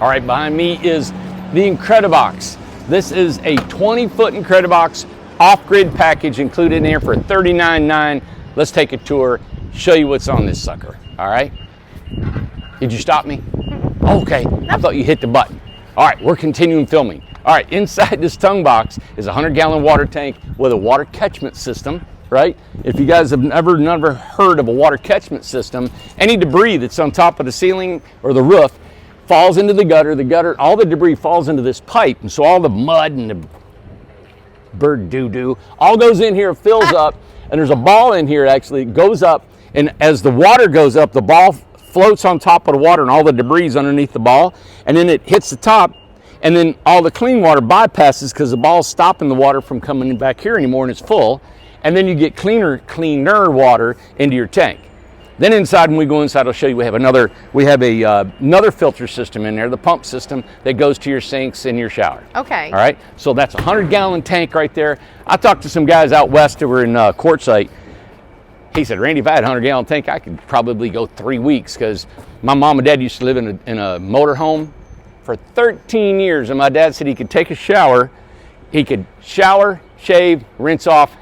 All right, behind me is the Incredibox. This is a 20-foot Incredibox off-grid package included in here for $39.9. Let's take a tour, show you what's on this sucker, all right? Did you stop me? Okay, I thought you hit the button. All right, we're continuing filming. All right, inside this tongue box is a 100-gallon water tank with a water catchment system, right? If you guys have never heard of a water catchment system, any debris that's on top of the ceiling or the roof falls into the gutter, all the debris falls into this pipe, and so all the mud and the bird doo-doo all goes in here, fills up, and there's a ball in here actually goes up, and as the water goes up, the ball floats on top of the water and all the debris is underneath the ball, and then it hits the top, and then all the clean water bypasses because the ball's stopping the water from coming in back here anymore and it's full, and then you get cleaner water into your tank. Then inside, when we go inside, I'll show you we have another filter system in there, the pump system that goes to your sinks and your shower. Okay. All right, so that's a 100-gallon tank right there. I talked to some guys out west who were in Quartzsite. He said, Randy, if I had a 100-gallon tank, I could probably go 3 weeks because my mom and dad used to live in a motor home for 13 years, and my dad said he could take a shower, he could shower, shave, rinse off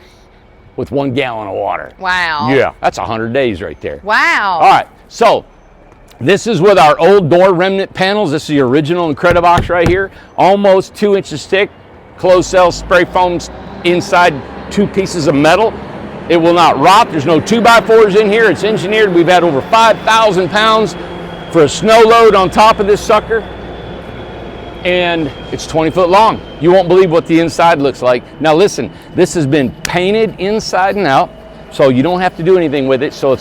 with 1 gallon of water. Wow. Yeah, that's 100 days right there. Wow. All right, so this is with our old door remnant panels. This is the original Incredibox right here. Almost 2 inches thick, closed cell spray foams inside 2 pieces of metal. It will not rot. There's no 2x4s in here. It's engineered. We've had over 5,000 pounds for a snow load on top of this sucker. And it's 20 foot long. You won't believe what the inside looks like. Now listen, this has been painted inside and out, so you don't have to do anything with it. So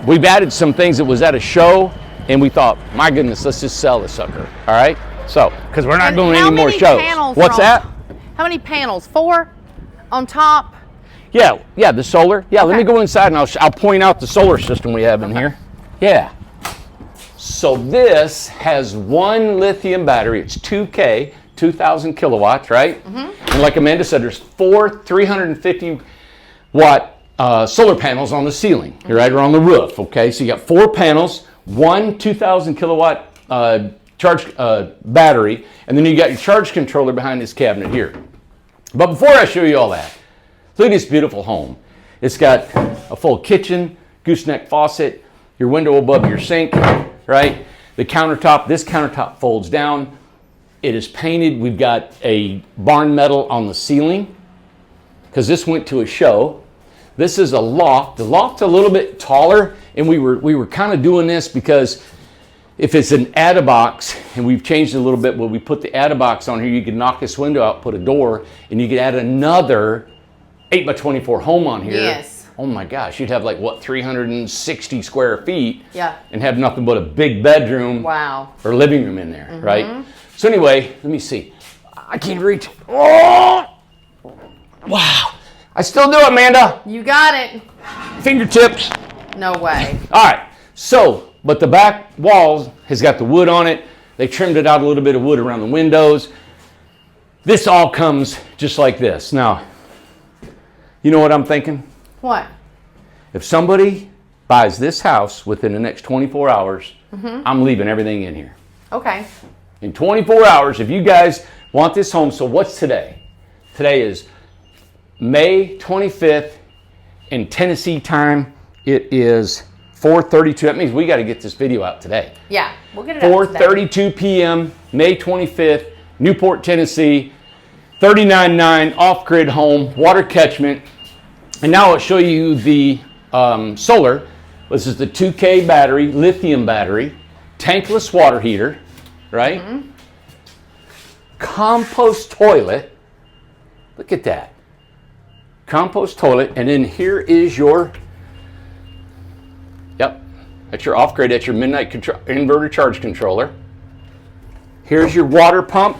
we've added some things that was at a show, and we thought, my goodness, let's just sell the sucker, all right? So, because we're not doing any more shows. What's that? How many panels? 4 on top? Yeah, the solar. Yeah, okay. Let me go inside and I'll point out the solar system we have in here. Yeah. So this has 1 lithium battery. It's 2K, 2,000 kilowatts, right? Mm-hmm. And like Amanda said, there's 4 350-watt solar panels on the ceiling, mm-hmm. right, or on the roof, okay? So you got 4 panels, 1 2,000 kilowatt charge battery, and then you got your charge controller behind this cabinet here. But before I show you all that, look at this beautiful home. It's got a full kitchen, gooseneck faucet, your window above your sink, right? The countertop, this countertop folds down. It is painted. We've got a barn metal on the ceiling because this went to a show. This is a loft. The loft's a little bit taller, and we were kind of doing this because if it's an add-a-box, and we've changed it a little bit, when we put the add-a-box on here, you could knock this window out, put a door, and you could add another 8x24 home on here. Yes. Oh my gosh, you'd have like, what, 360 square feet? Yeah. And have nothing but a big bedroom. Wow. Or living room in there, mm-hmm. right? So anyway, let me see. I can't reach. Oh! Wow. I still do it, Amanda. You got it. Fingertips. No way. All right, so, but the back walls has got the wood on it. They trimmed it out a little bit of wood around the windows. This all comes just like this. Now, you know what I'm thinking? What? If somebody buys this house within the next 24 hours, mm-hmm. I'm leaving everything in here. Okay. In 24 hours, if you guys want this home, so what's today? Today is May 25th in Tennessee time. It is 4:32. That means we got to get this video out today. Yeah, we'll get it out today. 4:32 p.m., May 25th, Newport, Tennessee. $39.9 off-grid home, water catchment. And now I'll show you the solar. This is the 2K battery, lithium battery, tankless water heater, right? Mm-hmm. Compost toilet. Look at that. Compost toilet. And then here is your, that's your off-grid, that's your midnight inverter charge controller. Here's your water pump,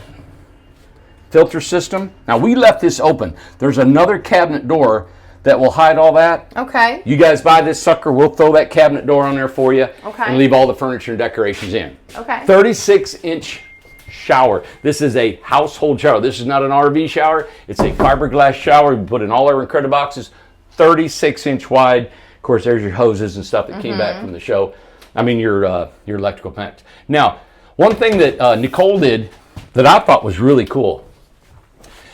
filter system. Now we left this open. There's another cabinet door that will hide all that. Okay. You guys buy this sucker, we'll throw that cabinet door on there for you. Okay. And leave all the furniture and decorations in. Okay. 36-inch shower. This is a household shower. This is not an RV shower. It's a fiberglass shower. We put in all our Incrediboxes. 36-inch wide. Of course, there's your hoses and stuff that came back from the show. I mean, your electrical packs. Now, One thing that Nicole did that I thought was really cool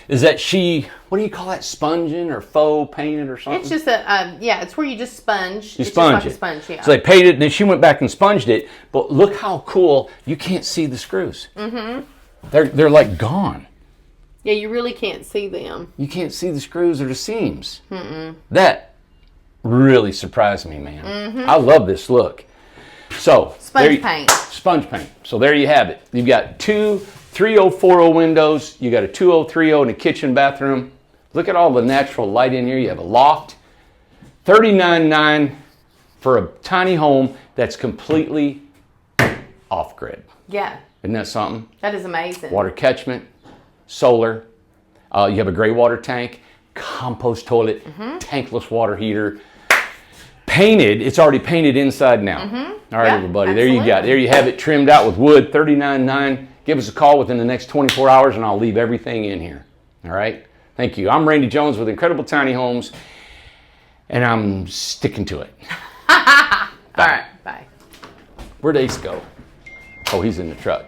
is that she, what do you call that, sponging or faux painted or something? It's just a, yeah, it's where you just sponge. You it's sponge just like it. A sponge, yeah. So they painted it, and then she went back and sponged it. But look how cool, you can't see the screws. Mm-hmm. They're like gone. Yeah, you really can't see them. You can't see the screws or the seams. Mm-mm. That really surprised me, man. Mm-hmm. I love this look. So sponge paint. Sponge paint. So there you have it. You've got two 3040 windows. You got a 2030 in the kitchen bathroom. Look at all the natural light in here. You have a loft. $39.9 for a tiny home that's completely off grid. Yeah. Isn't that something? That is amazing. Water catchment, solar. You have a gray water tank, compost toilet, tankless water heater. Painted, it's already painted inside now. All right, everybody, there you go. There you have it, trimmed out with wood, $39.9. Give us a call within the next 24 hours and I'll leave everything in here. All right, thank you. I'm Randy Jones with Incredible Tiny Homes, and I'm sticking to it. All right, bye. Where'd Ace go? Oh, he's in the truck.